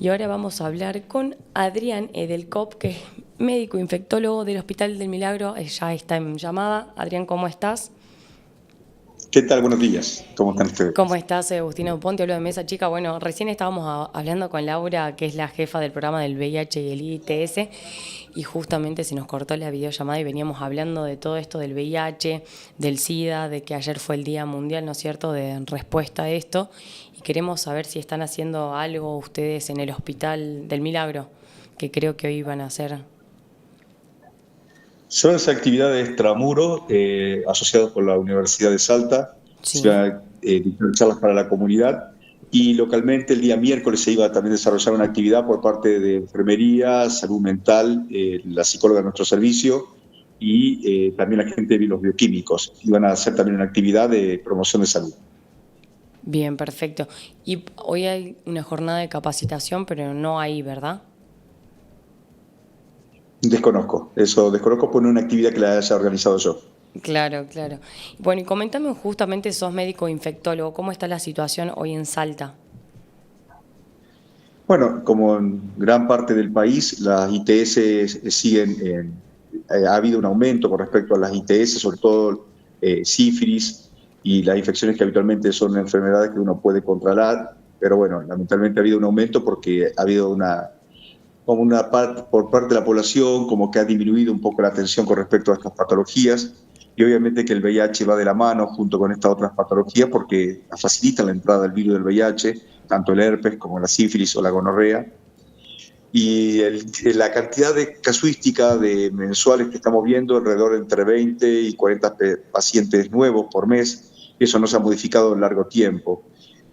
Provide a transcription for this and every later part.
Y ahora vamos a hablar con Adrián Edelkop, que es médico infectólogo del Hospital del Milagro. Ya está en llamada. Adrián, ¿cómo estás? ¿Qué tal? Buenos días. ¿Cómo están ustedes? ¿Cómo estás? Soy Agustina Dupont, te hablo de Mesa Chica. Bueno, recién estábamos hablando con Laura, que es la jefa del programa del VIH y el ITS, y justamente se nos cortó la videollamada y veníamos hablando de todo esto del VIH, del SIDA, de que ayer fue el Día Mundial, ¿no es cierto?, de respuesta a esto, y queremos saber si están haciendo algo ustedes en el Hospital del Milagro, que creo que hoy van a hacer. Son las actividades extramuro asociadas con la Universidad de Salta. Se Sí. van a dictar charlas para la comunidad. Y localmente el día miércoles se iba también a desarrollar una actividad por parte de enfermería, salud mental, la psicóloga de nuestro servicio y también la gente de los bioquímicos. Iban a hacer también una actividad de promoción de salud. Bien, perfecto. Y hoy hay una jornada de capacitación, pero no hay, ¿verdad? Desconozco, eso desconozco por una actividad que la haya organizado yo. Claro, claro. Bueno, y coméntame justamente, sos médico infectólogo, ¿cómo está la situación hoy en Salta? Bueno, como en gran parte del país, las ITS siguen, ha habido un aumento con respecto a las ITS, sobre todo sífilis y las infecciones que habitualmente son enfermedades que uno puede controlar, pero bueno, lamentablemente ha habido un aumento porque ha habido como una parte por parte de la población, como que ha disminuido un poco la atención con respecto a estas patologías, y obviamente que el VIH va de la mano junto con estas otras patologías porque facilitan la entrada del virus del VIH, tanto el herpes como la sífilis o la gonorrea. Y la cantidad de casuística de mensuales que estamos viendo, alrededor de entre 20 y 40 pacientes nuevos por mes, eso no se ha modificado en largo tiempo.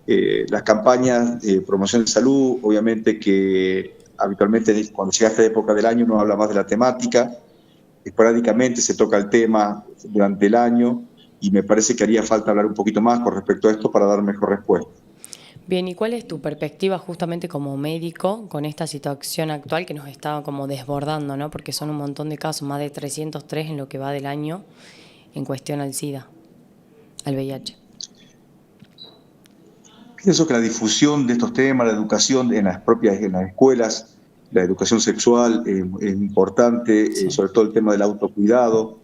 Las campañas de promoción de salud, obviamente que habitualmente cuando llega esta época del año uno habla más de la temática, esporádicamente se toca el tema durante el año y me parece que haría falta hablar un poquito más con respecto a esto para dar mejor respuesta. Bien, ¿y cuál es tu perspectiva justamente como médico con esta situación actual que nos está como desbordando, ¿no? Porque son un montón de casos, más de 303 en lo que va del año en cuestión al SIDA, al VIH. Pienso que la difusión de estos temas, la educación en las escuelas, la educación sexual es importante, Sí. sobre todo el tema del autocuidado,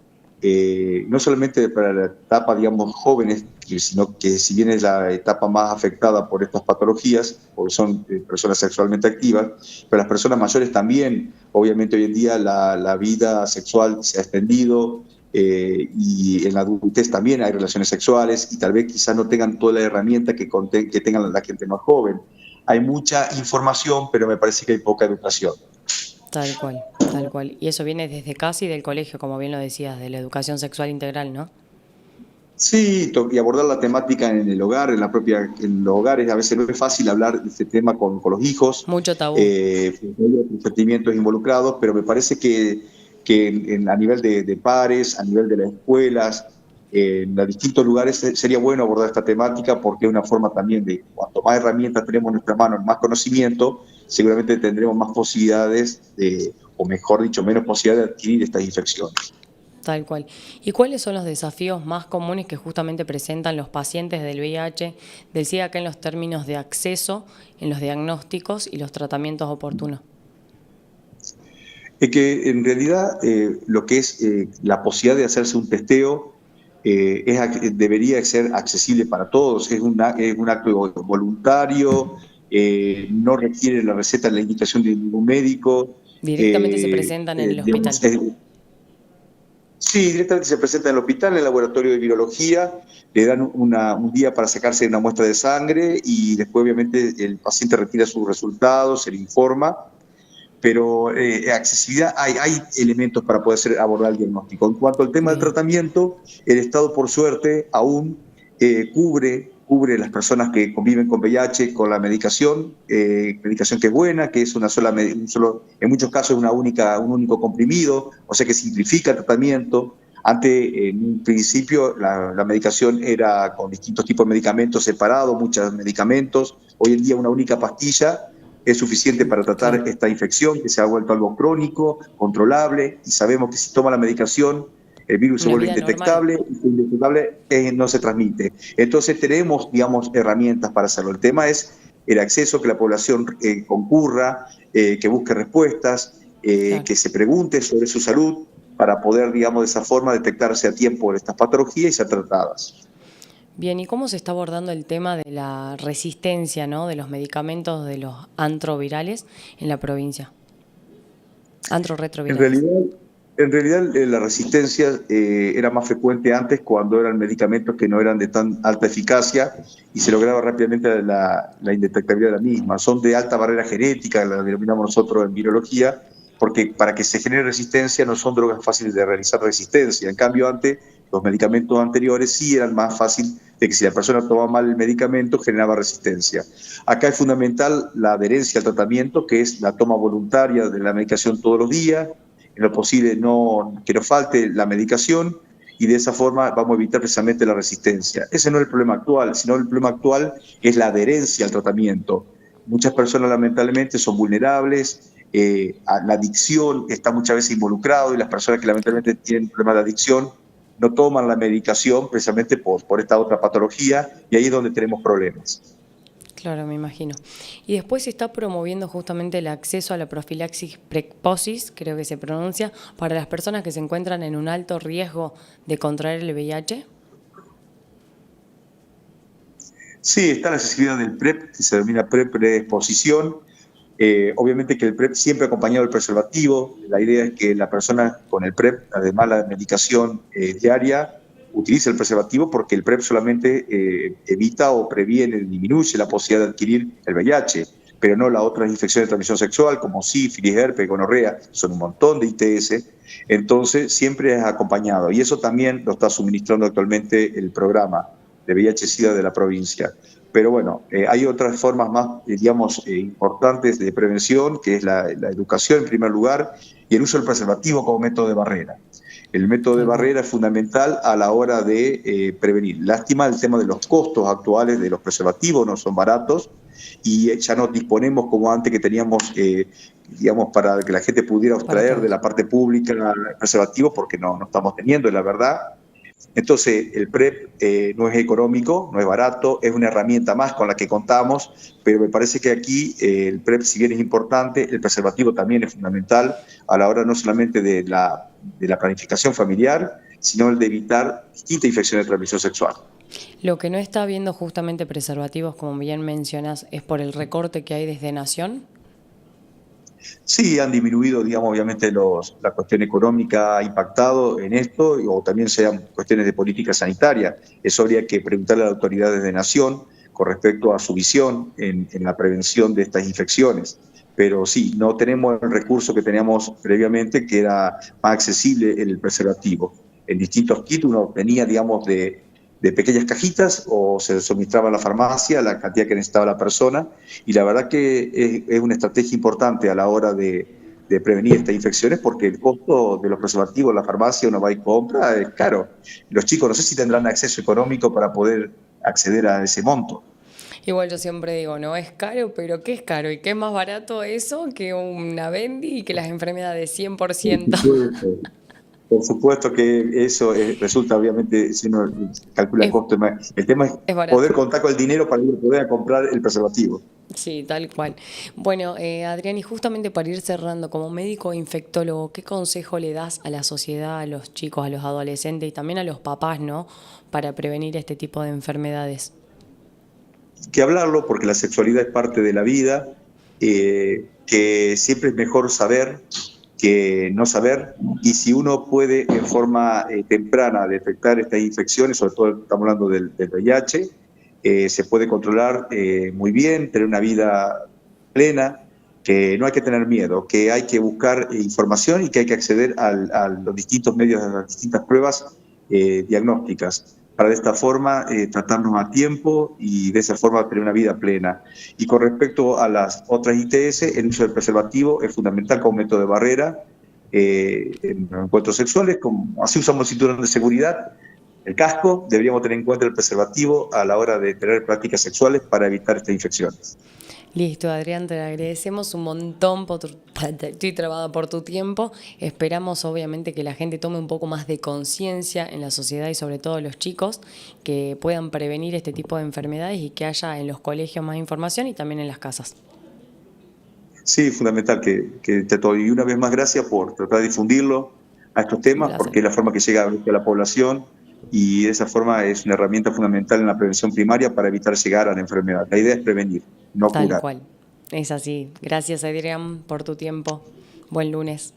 no solamente para la etapa, digamos, jóvenes, sino que si bien es la etapa más afectada por estas patologías, porque son personas sexualmente activas, pero las personas mayores también, obviamente hoy en día la vida sexual se ha extendido, y en la adultez también hay relaciones sexuales y tal vez quizás no tengan toda la herramienta que tengan la gente más joven. Hay mucha información, pero me parece que hay poca educación. Tal cual, tal cual. Y eso viene desde casa y del colegio, como bien lo decías, de la educación sexual integral, ¿no? Sí, y abordar la temática en el hogar, en los hogares. A veces no es fácil hablar de este tema con los hijos, Mucho tabú. hay sentimientos involucrados, pero me parece que a nivel de pares, a nivel de las escuelas, en los distintos lugares sería bueno abordar esta temática porque es una forma también de, cuanto más herramientas tenemos en nuestras manos, más conocimiento, seguramente tendremos más posibilidades o mejor dicho, menos posibilidades de adquirir estas infecciones. Tal cual. ¿Y cuáles son los desafíos más comunes que justamente presentan los pacientes del VIH, del SIDA, acá en los términos de acceso, en los diagnósticos y los tratamientos oportunos? Es que en realidad lo que es la posibilidad de hacerse un testeo debería ser accesible para todos, es un acto voluntario, no requiere la receta, la indicación de ningún médico. Directamente se presentan en el Digamos, hospital. sí, directamente se presenta en el hospital, en el laboratorio de virología, le dan un día para sacarse una muestra de sangre y después obviamente el paciente retira sus resultados, se le informa, pero accesibilidad, hay elementos para poder abordar el diagnóstico. En cuanto al tema del Bien. tratamiento, el Estado, por suerte, aún cubre las personas que conviven con VIH con la medicación que es buena, que es en muchos casos un único comprimido, o sea que simplifica el tratamiento. Antes, en un principio, la medicación era con distintos tipos de medicamentos separados, muchos medicamentos. Hoy en día una única pastilla es suficiente para tratar Claro. esta infección que se ha vuelto algo crónico, controlable, y sabemos que si toma la medicación el virus se Una vuelve vida normal. indetectable, y si es indetectable no se transmite. Entonces tenemos, digamos, herramientas para hacerlo. El tema es el acceso, que la población concurra, que busque respuestas, Claro. que se pregunte sobre su salud para poder, digamos, de esa forma detectarse a tiempo estas patologías y ser tratadas. Bien, ¿y cómo se está abordando el tema de la resistencia, ¿no?, de los medicamentos de los antrovirales en la provincia? En Antirretrovirales. realidad, la resistencia era más frecuente antes cuando eran medicamentos que no eran de tan alta eficacia y se lograba rápidamente la indetectabilidad de la misma. Son de alta barrera genética, la denominamos nosotros en virología, porque para que se genere resistencia no son drogas fáciles de realizar resistencia. En cambio, antes, los medicamentos anteriores sí eran más fáciles de que si la persona tomaba mal el medicamento generaba resistencia. Acá es fundamental la adherencia al tratamiento, que es la toma voluntaria de la medicación todos los días, en lo posible que no falte la medicación, y de esa forma vamos a evitar precisamente la resistencia. Ese no es el problema actual, sino el problema actual es la adherencia al tratamiento. Muchas personas lamentablemente son vulnerables, la adicción está muchas veces involucrado, y las personas que lamentablemente tienen problemas de adicción no toman la medicación precisamente por esta otra patología, y ahí es donde tenemos problemas. Claro, me imagino. Y después se está promoviendo justamente el acceso a la profilaxis precocis, creo que se pronuncia, para las personas que se encuentran en un alto riesgo de contraer el VIH. Sí, está la accesibilidad del PrEP, que se denomina PrEP preexposición. Obviamente que el PrEP siempre acompañado del preservativo. La idea es que la persona con el PrEP, además de la medicación diaria, utilice el preservativo, porque el PrEP solamente evita o previene, disminuye la posibilidad de adquirir el VIH, pero no las otras infecciones de transmisión sexual como sífilis, herpes, gonorrea, son un montón de ITS. Entonces siempre es acompañado, y eso también lo está suministrando actualmente el programa de VIH-Sida de la provincia. Pero bueno, hay otras formas más, digamos, importantes de prevención, que es la educación en primer lugar, y el uso del preservativo como método de barrera. El método de barrera es fundamental a la hora de prevenir. Lástima el tema de los costos actuales de los preservativos, no son baratos, y ya no disponemos como antes, que teníamos, digamos, para que la gente pudiera obtraer de la parte pública el preservativo, porque no estamos teniendo, la verdad. Entonces, el PrEP no es económico, no es barato, es una herramienta más con la que contamos, pero me parece que aquí el PrEP, si bien es importante, el preservativo también es fundamental a la hora no solamente de la planificación familiar, sino el de evitar distintas infecciones de transmisión sexual. Lo que no está viendo justamente preservativos, como bien mencionas, es por el recorte que hay desde Nación. Sí, han disminuido, digamos, obviamente la cuestión económica ha impactado en esto, o también sean cuestiones de política sanitaria. Eso habría que preguntarle a las autoridades de Nación con respecto a su visión en la prevención de estas infecciones. Pero sí, no tenemos el recurso que teníamos previamente, que era más accesible el preservativo. En distintos kits uno venía, digamos, de pequeñas cajitas, o se suministraba a la farmacia la cantidad que necesitaba la persona, y la verdad que es una estrategia importante a la hora de prevenir estas infecciones, porque el costo de los preservativos en la farmacia, uno va y compra, es caro. Los chicos no sé si tendrán acceso económico para poder acceder a ese monto. Igual yo siempre digo, no es caro, pero ¿qué es caro? ¿Y qué es más barato eso que una Bendy y que las enfermedades 100%? Por supuesto que eso resulta, obviamente, si uno calcula el costo. El tema es barato. poder contar con el dinero para poder comprar el preservativo. Sí, tal cual. Bueno, Adrián, y justamente para ir cerrando, como médico infectólogo, ¿qué consejo le das a la sociedad, a los chicos, a los adolescentes y también a los papás, ¿no?, para prevenir este tipo de enfermedades? Que hablarlo, porque la sexualidad es parte de la vida, que siempre es mejor saber que no saber, y si uno puede en forma temprana detectar estas infecciones, sobre todo estamos hablando del VIH, se puede controlar muy bien, tener una vida plena, que no hay que tener miedo, que hay que buscar información y que hay que acceder a los distintos medios, a las distintas pruebas diagnósticas, para de esta forma tratarnos a tiempo y de esa forma tener una vida plena. Y con respecto a las otras ITS, el uso del preservativo es fundamental como método de barrera en encuentros sexuales. Así usamos el cinturón de seguridad, el casco, deberíamos tener en cuenta el preservativo a la hora de tener prácticas sexuales para evitar estas infecciones. Listo, Adrián, te agradecemos un montón estoy trabada por tu tiempo. Esperamos obviamente que la gente tome un poco más de conciencia en la sociedad y sobre todo los chicos, que puedan prevenir este tipo de enfermedades y que haya en los colegios más información y también en las casas. Sí, fundamental que te todo. Y una vez más, gracias por tratar de difundirlo a estos Un temas, placer. porque es la forma que llega a la población y de esa forma es una herramienta fundamental en la prevención primaria para evitar llegar a la enfermedad. La idea es prevenir, no Tal curar. cual. Es así. Gracias, Adrián, por tu tiempo. Buen lunes.